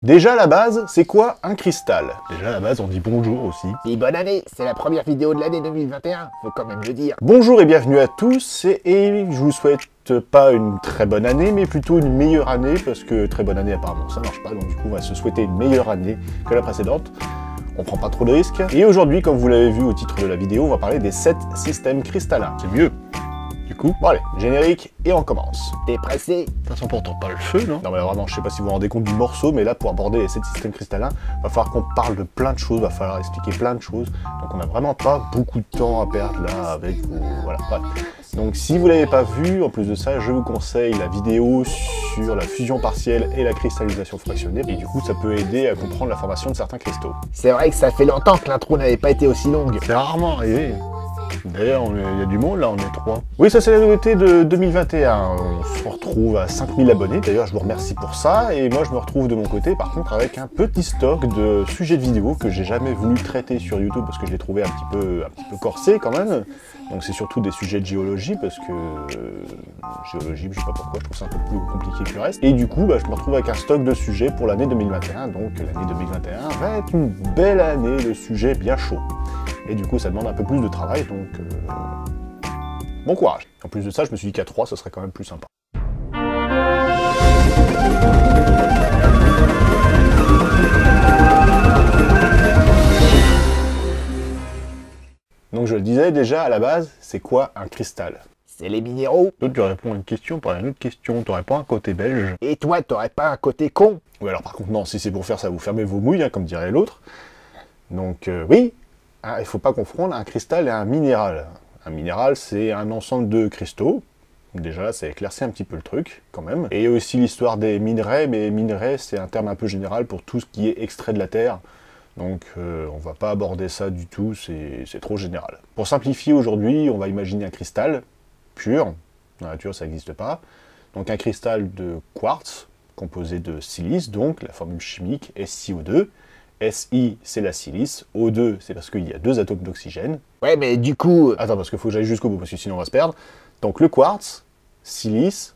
Déjà à la base, c'est quoi un cristal? Déjà à la base, on dit bonjour aussi. Et bonne année, c'est la première vidéo de l'année 2021, faut quand même le dire. Bonjour et bienvenue à tous, et je vous souhaite pas une très bonne année, mais plutôt une meilleure année, parce que très bonne année apparemment ça marche pas, donc du coup on va se souhaiter une meilleure année que la précédente. On prend pas trop de risques. Et aujourd'hui, comme vous l'avez vu au titre de la vidéo, on va parler des 7 systèmes cristallins. C'est mieux. Du coup, bon allez, générique, et on commence. T'es pressé? Ça sent pourtant pas le feu, non? Non mais vraiment, je sais pas si vous vous rendez compte du morceau, mais là, pour aborder les 7 systèmes cristallins, va falloir qu'on parle de plein de choses, va falloir expliquer plein de choses. Donc on a vraiment pas beaucoup de temps à perdre là avec vous. Voilà, bref. Donc si vous l'avez pas vu, en plus de ça, je vous conseille la vidéo sur la fusion partielle et la cristallisation fractionnée. Et du coup, ça peut aider à comprendre la formation de certains cristaux. C'est vrai que ça fait longtemps que l'intro n'avait pas été aussi longue. C'est rarement arrivé. D'ailleurs, il y a du monde, là, on est 3. Oui, ça c'est la nouveauté de 2021. On se retrouve à 5000 abonnés. D'ailleurs, je vous remercie pour ça. Et moi, je me retrouve de mon côté, par contre, avec un petit stock de sujets de vidéos que j'ai jamais voulu traiter sur YouTube parce que je l'ai trouvé un petit peu corsé quand même. Donc c'est surtout des sujets de géologie parce que géologie, je sais pas pourquoi, je trouve ça un peu plus compliqué que le reste. Et du coup, je me retrouve avec un stock de sujets pour l'année 2021. Donc l'année 2021 va être une belle année de sujets bien chauds. Et du coup, ça demande un peu plus de travail, donc bon courage. En plus de ça, je me suis dit qu'à 3, ce serait quand même plus sympa. Donc je le disais déjà, à la base, c'est quoi un cristal? C'est les minéraux. Toi, tu réponds à une question par une autre question, t'aurais pas un côté belge? Et toi, t'aurais pas un côté con? Oui, alors par contre, non, si c'est pour faire ça, vous fermez vos mouilles, hein, comme dirait l'autre. Donc oui, il ne faut pas confondre un cristal et un minéral. Un minéral, c'est un ensemble de cristaux. Déjà, ça éclaircit un petit peu le truc, quand même. Et il y a aussi l'histoire des minerais, mais minerais, c'est un terme un peu général pour tout ce qui est extrait de la Terre. Donc, on va pas aborder ça du tout, c'est trop général. Pour simplifier, aujourd'hui, on va imaginer un cristal pur. Dans la nature, ça n'existe pas. Donc, un cristal de quartz, composé de silice, donc la formule chimique SiO2. Si, c'est la silice. O2, c'est parce qu'il y a 2 atomes d'oxygène. Ouais, mais du coup... Attends, parce qu'il faut que j'aille jusqu'au bout, parce que sinon on va se perdre. Donc le quartz, silice,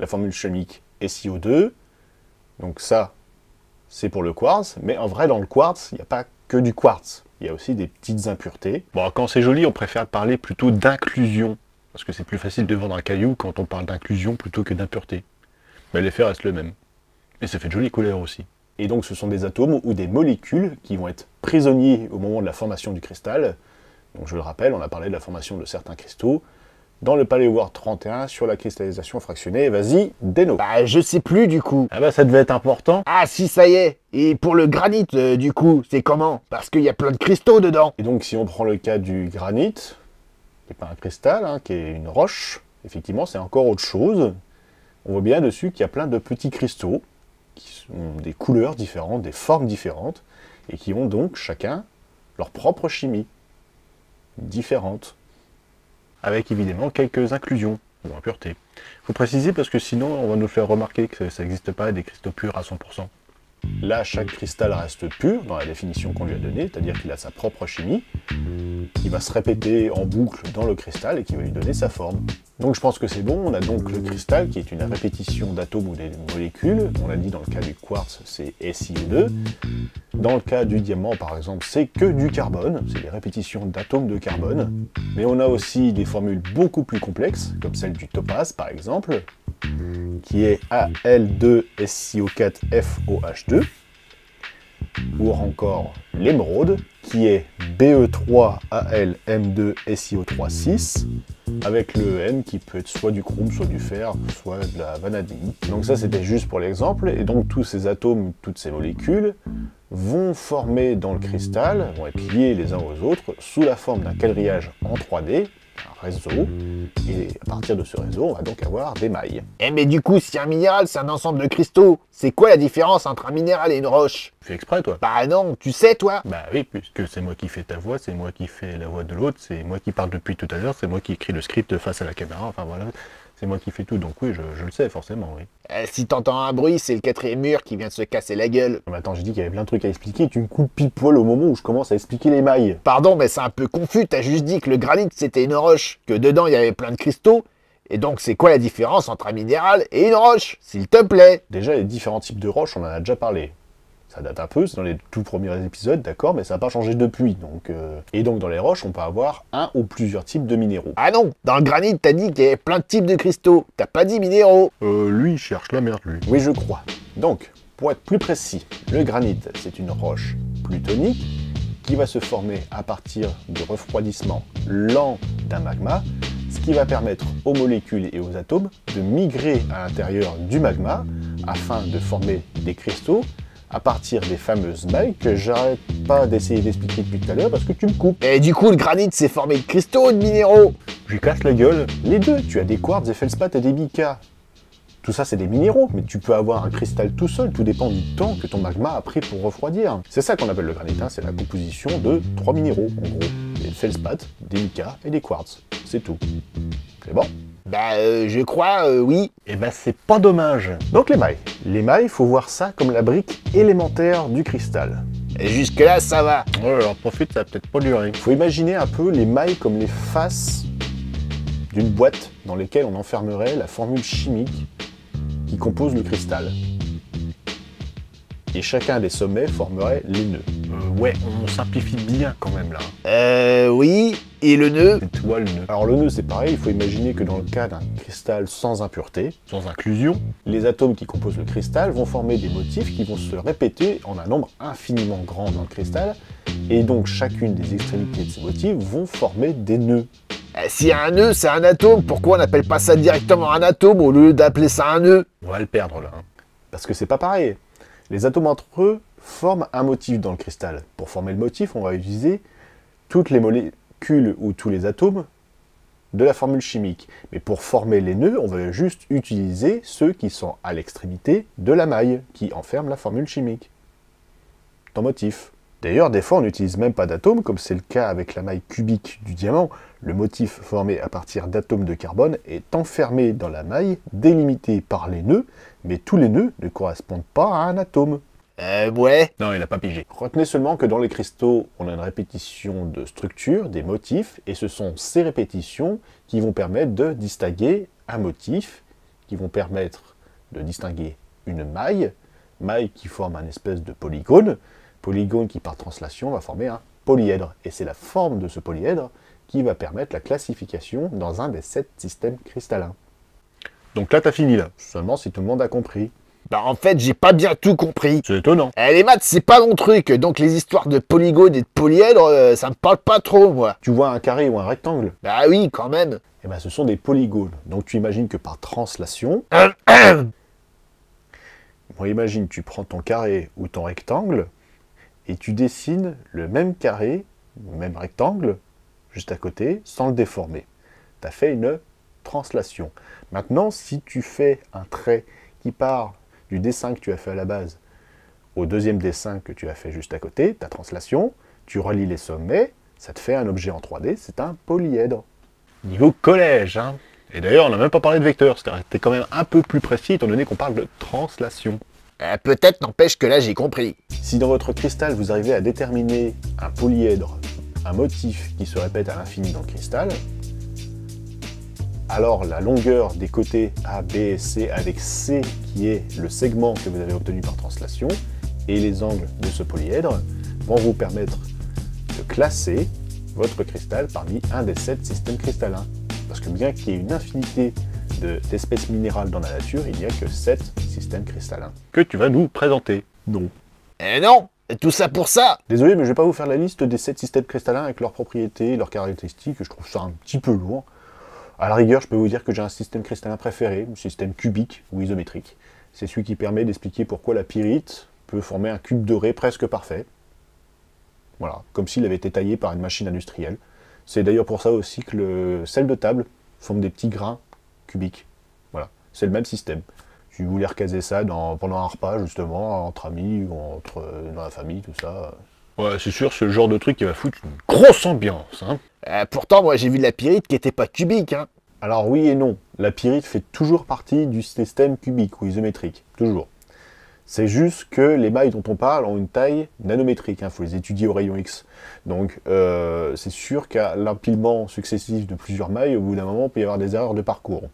la formule chimique SiO2. Donc ça, c'est pour le quartz. Mais en vrai, dans le quartz, il n'y a pas que du quartz. Il y a aussi des petites impuretés. Bon, quand c'est joli, on préfère parler plutôt d'inclusion. Parce que c'est plus facile de vendre un caillou quand on parle d'inclusion plutôt que d'impureté. Mais l'effet reste le même. Et ça fait de jolies couleurs aussi. Et donc ce sont des atomes ou des molécules qui vont être prisonniers au moment de la formation du cristal. Donc je le rappelle, on a parlé de la formation de certains cristaux dans le Paléoward 31 sur la cristallisation fractionnée. Vas-y, Deno. Je sais plus du coup. Ah ça devait être important. Ah si, ça y est. Et pour le granit, du coup, c'est comment? Parce qu'il y a plein de cristaux dedans. Et donc si on prend le cas du granit, qui n'est pas un cristal, hein, qui est une roche, effectivement c'est encore autre chose. On voit bien dessus qu'il y a plein de petits cristaux qui ont des couleurs différentes, des formes différentes, et qui ont donc chacun leur propre chimie, différente, avec évidemment quelques inclusions ou impuretés. Il faut préciser parce que sinon on va nous faire remarquer que ça n'existe pas des cristaux purs à 100%. Là, chaque cristal reste pur dans la définition qu'on lui a donnée, c'est-à-dire qu'il a sa propre chimie, qui va se répéter en boucle dans le cristal et qui va lui donner sa forme. Donc je pense que c'est bon, on a donc le cristal qui est une répétition d'atomes ou des molécules. On l'a dit dans le cas du quartz, c'est SiO2. Dans le cas du diamant, par exemple, c'est que du carbone, c'est des répétitions d'atomes de carbone. Mais on a aussi des formules beaucoup plus complexes, comme celle du topaz, par exemple, qui est Al2SiO4FOH2, ou encore l'émeraude, qui est Be3AlM2SiO3,6, avec le N qui peut être soit du chrome, soit du fer, soit de la vanadine. Donc ça c'était juste pour l'exemple, et donc tous ces atomes, toutes ces molécules, vont former dans le cristal, vont être liés les uns aux autres, sous la forme d'un quadrillage en 3D, un réseau, et à partir de ce réseau, on va donc avoir des mailles. Eh mais du coup, si un minéral c'est un ensemble de cristaux, c'est quoi la différence entre un minéral et une roche? Tu fais exprès toi? Bah non, tu sais toi? Bah oui, puisque c'est moi qui fais ta voix, c'est moi qui fais la voix de l'autre, c'est moi qui parle depuis tout à l'heure, c'est moi qui écris le script face à la caméra, enfin voilà, c'est moi qui fais tout, donc oui, je le sais forcément, oui. Si t'entends un bruit, c'est le 4e mur qui vient de se casser la gueule. Mais attends, j'ai dit qu'il y avait plein de trucs à expliquer, tu me coupes pile poil au moment où je commence à expliquer les mailles. Pardon, mais c'est un peu confus, t'as juste dit que le granit c'était une roche, que dedans il y avait plein de cristaux, et donc c'est quoi la différence entre un minéral et une roche, s'il te plaît? Déjà, les différents types de roches, on en a déjà parlé. Ça date un peu, c'est dans les tout premiers épisodes, d'accord, mais ça n'a pas changé depuis. Et donc dans les roches, on peut avoir un ou plusieurs types de minéraux. Ah non, dans le granit, t'as dit qu'il y avait plein de types de cristaux. T'as pas dit minéraux. Lui, il cherche la merde, lui. Oui, je crois. Donc, pour être plus précis, le granit, c'est une roche plutonique qui va se former à partir du refroidissement lent d'un magma, ce qui va permettre aux molécules et aux atomes de migrer à l'intérieur du magma afin de former des cristaux à partir des fameuses mailles que j'arrête pas d'essayer d'expliquer depuis tout à l'heure parce que tu me coupes. Et du coup, le granit, c'est formé de cristaux ou de minéraux? Je lui casse la gueule. Les deux, tu as des quartz, des feldspath et des mica. Tout ça, c'est des minéraux, mais tu peux avoir un cristal tout seul, tout dépend du temps que ton magma a pris pour refroidir. C'est ça qu'on appelle le granit, hein, c'est la composition de 3 minéraux, en gros. Des feldspath, des mica et des quartz. C'est tout. C'est bon? Bah, je crois, oui. Eh ben, c'est pas dommage. Donc les mailles. Les mailles, faut voir ça comme la brique élémentaire du cristal. Et jusque-là, ça va. Ouais, alors profite, ça va peut-être pas durer. Faut imaginer un peu les mailles comme les faces d'une boîte dans lesquelles on enfermerait la formule chimique qui compose le cristal. Et chacun des sommets formerait les nœuds. Ouais, on simplifie bien quand même là. Oui. Et le nœud? C'est toi le nœud. Alors le nœud c'est pareil, il faut imaginer que dans le cas d'un cristal sans impureté, sans inclusion, les atomes qui composent le cristal vont former des motifs qui vont se répéter en un nombre infiniment grand dans le cristal, et donc chacune des extrémités de ces motifs vont former des nœuds. Si un nœud, c'est un atome, pourquoi on n'appelle pas ça directement un atome au lieu d'appeler ça un nœud? On va le perdre là. Parce que c'est pas pareil. Les atomes entre eux forment un motif dans le cristal. Pour former le motif, on va utiliser toutes les molécules ou tous les atomes de la formule chimique. Mais pour former les nœuds, on va juste utiliser ceux qui sont à l'extrémité de la maille, qui enferme la formule chimique. Ton motif. D'ailleurs, des fois, on n'utilise même pas d'atomes, comme c'est le cas avec la maille cubique du diamant. Le motif formé à partir d'atomes de carbone est enfermé dans la maille, délimité par les nœuds, mais tous les nœuds ne correspondent pas à un atome. Ouais. Non, il n'a pas pigé. Retenez seulement que dans les cristaux, on a une répétition de structures, des motifs, et ce sont ces répétitions qui vont permettre de distinguer un motif, qui vont permettre de distinguer une maille, maille qui forme un espèce de polygone qui par translation va former un polyèdre. Et c'est la forme de ce polyèdre qui va permettre la classification dans un des 7 systèmes cristallins. Donc là, t'as fini là. Seulement si tout le monde a compris. Bah en fait, j'ai pas bien tout compris. C'est étonnant. Les maths, c'est pas mon truc, donc les histoires de polygones et de polyèdres, ça me parle pas trop, moi. Tu vois un carré ou un rectangle? Bah oui, quand même. Eh ben, ce sont des polygones. Donc tu imagines que par translation... Bon, imagine, tu prends ton carré ou ton rectangle, et tu dessines le même carré, le même rectangle, juste à côté, sans le déformer. Tu as fait une translation. Maintenant, si tu fais un trait qui part du dessin que tu as fait à la base au deuxième dessin que tu as fait juste à côté, ta translation, tu relis les sommets, ça te fait un objet en 3D, c'est un polyèdre. Niveau collège, hein. Et d'ailleurs, on n'a même pas parlé de vecteurs, c'était quand même un peu plus précis étant donné qu'on parle de translation. Peut-être, n'empêche que là, j'ai compris. Si dans votre cristal, vous arrivez à déterminer un polyèdre, un motif qui se répète à l'infini dans le cristal, alors la longueur des côtés A, B et C avec C qui est le segment que vous avez obtenu par translation et les angles de ce polyèdre vont vous permettre de classer votre cristal parmi un des 7 systèmes cristallins. Parce que bien qu'il y ait une infinité d'espèces minérales dans la nature, il n'y a que 7 systèmes cristallins. Que tu vas nous présenter. Non. Non, tout ça pour ça. Désolé, mais je ne vais pas vous faire la liste des 7 systèmes cristallins avec leurs propriétés, leurs caractéristiques, je trouve ça un petit peu lourd. À la rigueur, je peux vous dire que j'ai un système cristallin préféré, un système cubique ou isométrique. C'est celui qui permet d'expliquer pourquoi la pyrite peut former un cube doré presque parfait. Voilà, comme s'il avait été taillé par une machine industrielle. C'est d'ailleurs pour ça aussi que le sel de table forme des petits grains cubiques. Voilà, c'est le même système. Si vous voulez recaser ça pendant un repas, justement, entre amis ou dans la famille, tout ça. Ouais, c'est sûr, c'est le genre de truc qui va foutre une grosse ambiance. Hein. Pourtant, moi, j'ai vu de la pyrite qui était pas cubique. Hein. Alors oui et non. La pyrite fait toujours partie du système cubique ou isométrique. Toujours. C'est juste que les mailles dont on parle ont une taille nanométrique. Il faut les étudier au rayon X. Donc, c'est sûr qu'à l'empilement successif de plusieurs mailles, au bout d'un moment, il peut y avoir des erreurs de parcours.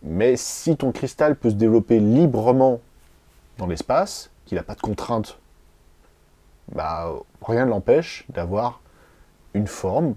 Mais si ton cristal peut se développer librement dans l'espace, qu'il n'a pas de contrainte, bah, rien ne l'empêche d'avoir une forme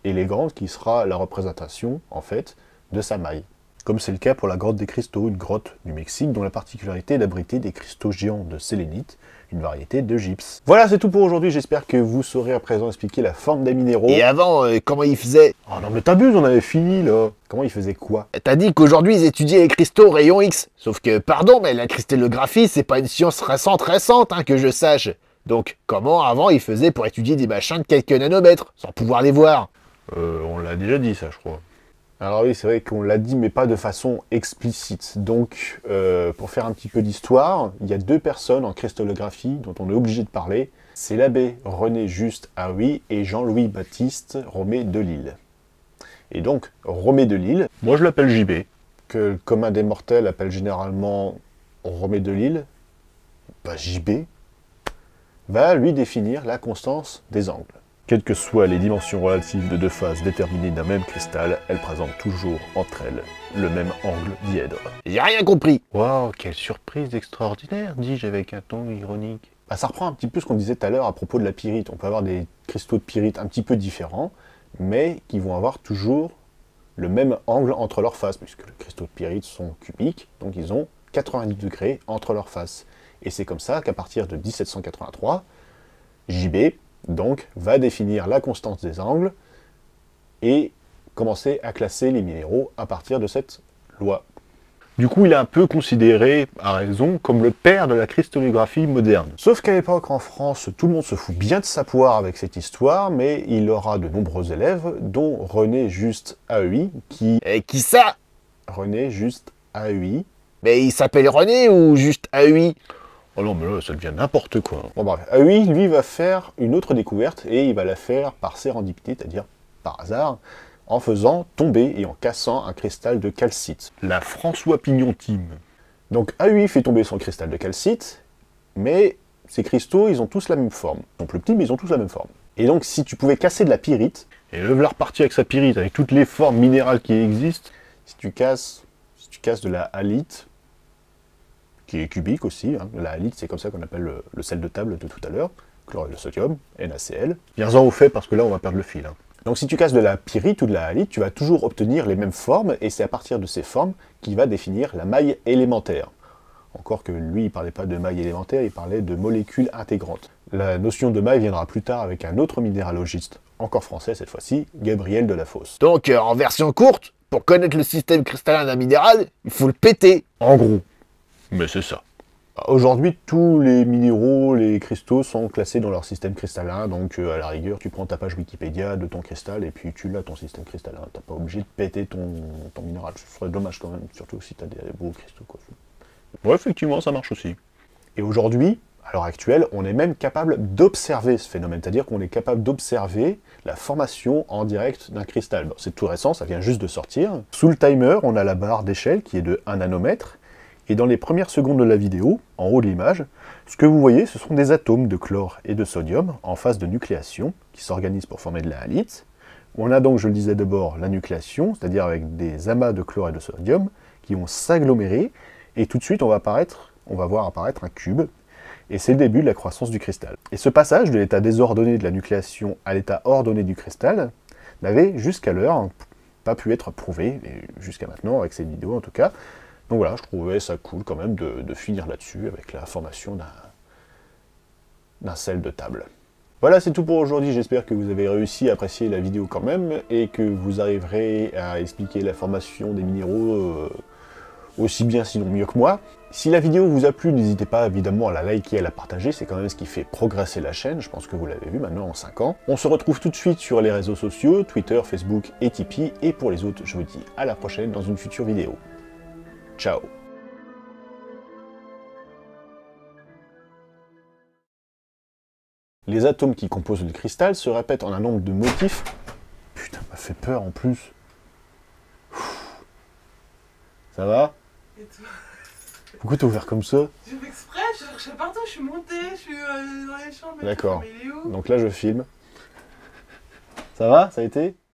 élégante qui sera la représentation, en fait, de sa maille. Comme c'est le cas pour la grotte des cristaux, une grotte du Mexique dont la particularité est d'abriter des cristaux géants de sélénite, une variété de gypse. Voilà, c'est tout pour aujourd'hui, j'espère que vous saurez à présent expliquer la forme des minéraux. Et avant, comment ils faisaient? Oh non mais t'abuses, on avait fini là. Comment ils faisaient quoi? T'as dit qu'aujourd'hui ils étudiaient les cristaux rayon X. Sauf que, pardon, mais la cristallographie, c'est pas une science récente, hein, que je sache. Donc, comment avant ils faisaient pour étudier des machins de quelques nanomètres, sans pouvoir les voir? On l'a déjà dit ça, je crois. Alors oui, c'est vrai qu'on l'a dit, mais pas de façon explicite. Donc, pour faire un petit peu d'histoire, il y a deux personnes en cristallographie dont on est obligé de parler. C'est l'abbé René Juste Haüy et Jean-Louis Baptiste Romé de Lille. Et donc, Romé de Lille, moi je l'appelle JB, que le commun des mortels appelle généralement Romé de Lille, bah JB, va lui définir la constance des angles. Quelles que soient les dimensions relatives de deux faces déterminées d'un même cristal, elles présentent toujours entre elles le même angle dièdre. J'ai rien compris. Waouh, quelle surprise extraordinaire, dis-je avec un ton ironique. Bah, ça reprend un petit peu ce qu'on disait tout à l'heure à propos de la pyrite. On peut avoir des cristaux de pyrite un petit peu différents, mais qui vont avoir toujours le même angle entre leurs faces, puisque les cristaux de pyrite sont cubiques, donc ils ont 90 degrés entre leurs faces. Et c'est comme ça qu'à partir de 1783, JB, donc, va définir la constance des angles et commencer à classer les minéraux à partir de cette loi. Du coup, il est un peu considéré, à raison, comme le père de la cristallographie moderne. Sauf qu'à l'époque, en France, tout le monde se fout bien de sa poire avec cette histoire, mais il aura de nombreux élèves, dont René Juste Haüy, Qui ça? René Juste Haüy. Mais il s'appelle René ou juste Haüy? Oh non, mais là, ça devient n'importe quoi. Bon bref, Haüy, lui, va faire une autre découverte, et il va la faire par sérendipité, c'est-à-dire par hasard, en faisant tomber et en cassant un cristal de calcite. La François Pignon Team. Donc Haüy fait tomber son cristal de calcite, mais ces cristaux, ils ont tous la même forme. Ils sont plus petits, mais ils ont tous la même forme. Et donc, si tu pouvais casser de la pyrite, et le voilà reparti avec sa pyrite, avec toutes les formes minérales qui existent, si tu casses de la halite, qui est cubique aussi, hein. La halite, c'est comme ça qu'on appelle le sel de table de tout à l'heure, chlorure de sodium, NaCl. Viens-en au fait, parce que là, on va perdre le fil. Hein. Donc si tu casses de la pyrite ou de la halite, tu vas toujours obtenir les mêmes formes, et c'est à partir de ces formes qu'il va définir la maille élémentaire. Encore que lui, il ne parlait pas de maille élémentaire, il parlait de molécules intégrantes. La notion de maille viendra plus tard avec un autre minéralogiste, encore français cette fois-ci, Gabriel Delafosse. Donc, en version courte, pour connaître le système cristallin d'un minéral, il faut le péter. En gros. Mais c'est ça. Aujourd'hui, tous les minéraux, les cristaux sont classés dans leur système cristallin, donc à la rigueur, tu prends ta page Wikipédia de ton cristal et puis tu l'as ton système cristallin. T'as pas obligé de péter ton minéral. Ce serait dommage quand même, surtout si t'as des beaux cristaux, quoi. Ouais, effectivement, ça marche aussi. Et aujourd'hui, à l'heure actuelle, on est même capable d'observer ce phénomène, c'est-à-dire qu'on est capable d'observer la formation en direct d'un cristal. Bon, c'est tout récent, ça vient juste de sortir. Sous le timer, on a la barre d'échelle qui est de 1 nanomètre, et dans les premières secondes de la vidéo, en haut de l'image, ce que vous voyez, ce sont des atomes de chlore et de sodium en phase de nucléation, qui s'organisent pour former de la halite. On a donc, je le disais d'abord, la nucléation, c'est-à-dire avec des amas de chlore et de sodium, qui vont s'agglomérer, et tout de suite, on va voir apparaître un cube, et c'est le début de la croissance du cristal. Et ce passage de l'état désordonné de la nucléation à l'état ordonné du cristal n'avait jusqu'alors pas pu être prouvé, et jusqu'à maintenant, avec cette vidéo en tout cas. Donc voilà, je trouvais ça cool quand même de finir là-dessus avec la formation d'un sel de table. Voilà, c'est tout pour aujourd'hui. J'espère que vous avez réussi à apprécier la vidéo quand même et que vous arriverez à expliquer la formation des minéraux aussi bien sinon mieux que moi. Si la vidéo vous a plu, n'hésitez pas évidemment à la liker et à la partager, c'est quand même ce qui fait progresser la chaîne, je pense que vous l'avez vu maintenant en 5 ans. On se retrouve tout de suite sur les réseaux sociaux, Twitter, Facebook et Tipeee, et pour les autres, je vous dis à la prochaine dans une future vidéo. Ciao. Les atomes qui composent le cristal se répètent en un nombre de motifs. Putain, m'a fait peur en plus. Ça va? Et toi? Pourquoi t'as ouvert comme ça? J'ai fait exprès, je cherchais partout, je suis montée, je suis dans les chambres. D'accord. Mais il est où? Donc là je filme. Ça va? Ça a été?